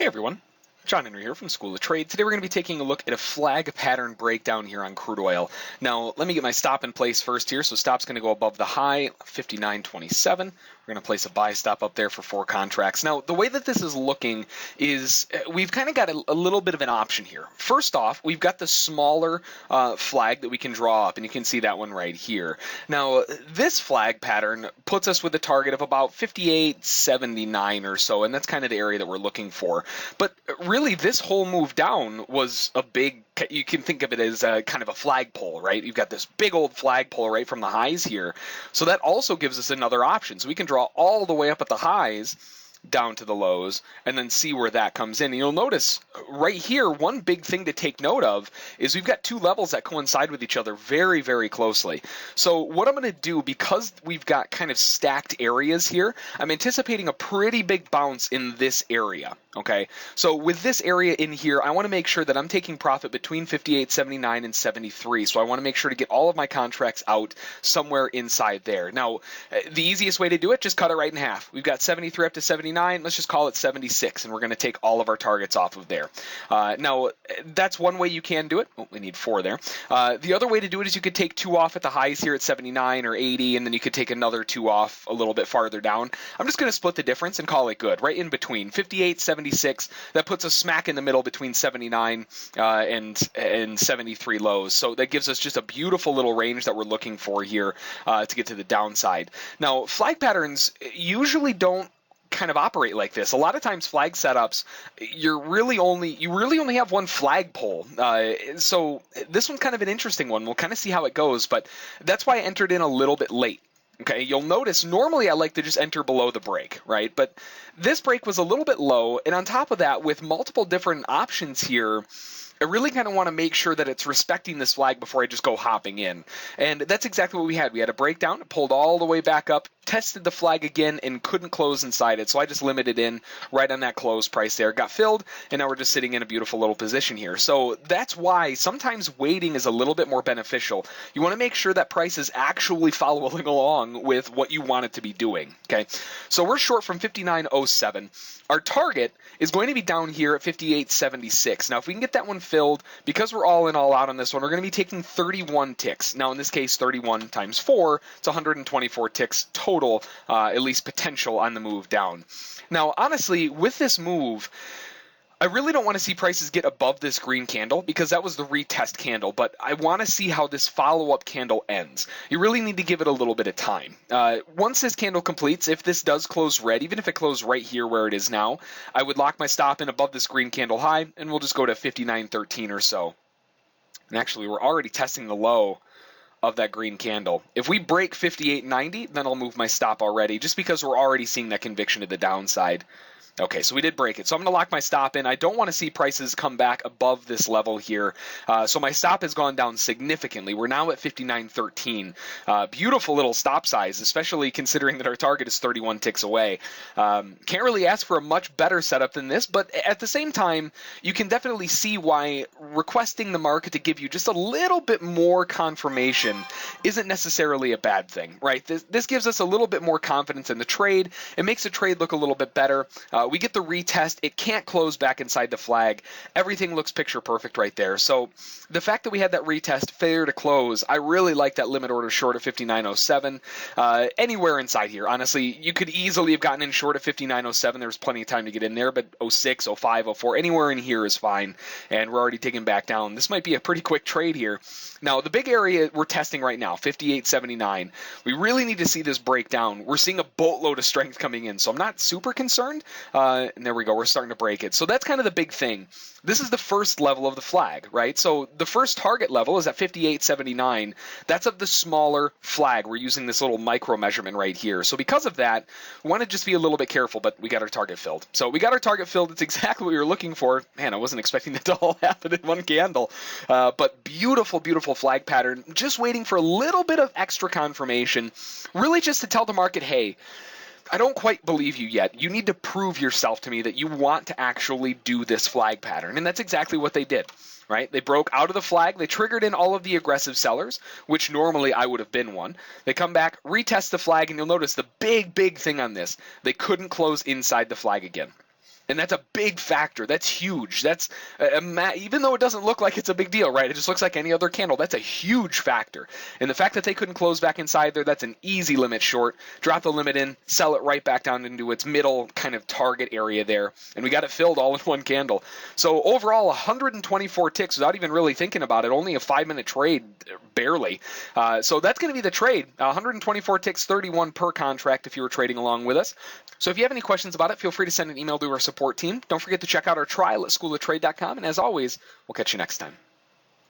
Hey everyone, John Henry here from School of Trade. Today we're going to be taking a look at a flag pattern breakdown here on crude oil. Now let me get my stop in place first here. So stop's going to go above the high, 59.27. We're going to place a buy stop up there for 4 contracts. Now the way that this is looking is we've kind of got a little bit of an option here. First off, we've got the smaller flag that we can draw up, and you can see that one right here. Now this flag pattern puts us with a target of about 58.79 or so, and that's kind of the area that we're looking for. But really, this whole move down was a big, you can think of it as a kind of a flagpole, right? You've got this big old flagpole right from the highs here. So that also gives us another option. So we can draw all the way up at the highs down to the lows and then see where that comes in. And you'll notice right here, one big thing to take note of is we've got 2 levels that coincide with each other very, very closely. So what I'm going to do, because we've got kind of stacked areas here, I'm anticipating a pretty big bounce in this area. Okay, so with this area in here, I want to make sure that I'm taking profit between 58.79 and 73. So I want to make sure to get all of my contracts out somewhere inside there. Now, the easiest way to do it, just cut it right in half. We've got 73 up to 79. Let's just call it 76, and we're going to take all of our targets off of there. Now, that's one way you can do it. Oh, we need 4 there. The other way to do it is you could take 2 off at the highs here at 79 or 80, and then you could take another 2 off a little bit farther down. I'm just going to split the difference and call it good, right in between 58, 76. That puts us smack in the middle between 79 and 73 lows. So that gives us just a beautiful little range that we're looking for here to get to the downside. Now, flag patterns usually don't kind of operate like this. A lot of times flag setups, you really only have one flagpole. So this one's kind of an interesting one. We'll kind of see how it goes, but that's why I entered in a little bit late. Okay, you'll notice normally I like to just enter below the break, right? But this break was a little bit low, and on top of that, with multiple different options here, I really kind of want to make sure that it's respecting this flag before I just go hopping in. And that's exactly what we had. We had a breakdown, it pulled all the way back up, tested the flag again, and couldn't close inside it. So I just limited in right on that close price there. Got filled, and now we're just sitting in a beautiful little position here. So that's why sometimes waiting is a little bit more beneficial. You want to make sure that price is actually following along with what you want it to be doing. Okay, so we're short from 59.07. Our target is going to be down here at 58.76. Now, if we can get that one filled, because we're all in, all out on this one, we're going to be taking 31 ticks. Now, in this case, 31 times 4, it's 124 ticks total, at least potential on the move down. Now, honestly, with this move, I really don't want to see prices get above this green candle because that was the retest candle, but I want to see how this follow-up candle ends. You really need to give it a little bit of time. Once this candle completes, if this does close red, even if it closed right here where it is now, I would lock my stop in above this green candle high, and we'll just go to 59.13 or so. And actually, we're already testing the low of that green candle. If we break 58.90, then I'll move my stop already, just because we're already seeing that conviction to the downside. Okay, so we did break it. So I'm going to lock my stop in. I don't want to see prices come back above this level here. So my stop has gone down significantly. We're now at 59.13. Beautiful little stop size, especially considering that our target is 31 ticks away. Can't really ask for a much better setup than this, but at the same time, you can definitely see why requesting the market to give you just a little bit more confirmation isn't necessarily a bad thing, right? This gives us a little bit more confidence in the trade. It makes the trade look a little bit better. We get the retest. It can't close back inside the flag. Everything looks picture perfect right there. So the fact that we had that retest, failure to close, I really like that limit order short of 59.07. Anywhere inside here, honestly, you could easily have gotten in short of 59.07. There's plenty of time to get in there, but 06, 05, 04, anywhere in here is fine. And we're already digging back down. This might be a pretty quick trade here. Now, the big area we're testing right now, 58.79, we really need to see this break down. We're seeing a boatload of strength coming in, so I'm not super concerned. And there we go. We're starting to break it. So that's kind of the big thing. This is the first level of the flag, right? So the first target level is at 58.79. That's of the smaller flag. We're using this little micro measurement right here. So because of that, we want to just be a little bit careful, but we got our target filled. So we got our target filled. It's exactly what we were looking for. Man, I wasn't expecting that to all happen in one candle. But beautiful, beautiful flag pattern. Just waiting for a little bit of extra confirmation, really just to tell the market, hey, I don't quite believe you yet. You need to prove yourself to me that you want to actually do this flag pattern. And that's exactly what they did, right? They broke out of the flag. They triggered in all of the aggressive sellers, which normally I would have been one. They come back, retest the flag, and you'll notice the big, big thing on this. They couldn't close inside the flag again. And that's a big factor. That's huge. That's even though it doesn't look like it's a big deal, right? It just looks like any other candle. That's a huge factor. And the fact that they couldn't close back inside there, that's an easy limit short. Drop the limit in, sell it right back down into its middle kind of target area there. And we got it filled all in one candle. So overall, 124 ticks without even really thinking about it. Only a 5-minute trade, barely. So that's going to be the trade. 124 ticks, 31 per contract if you were trading along with us. So if you have any questions about it, feel free to send an email to our support team. Don't forget to check out our trial at schooloftrade.com. And as always, we'll catch you next time.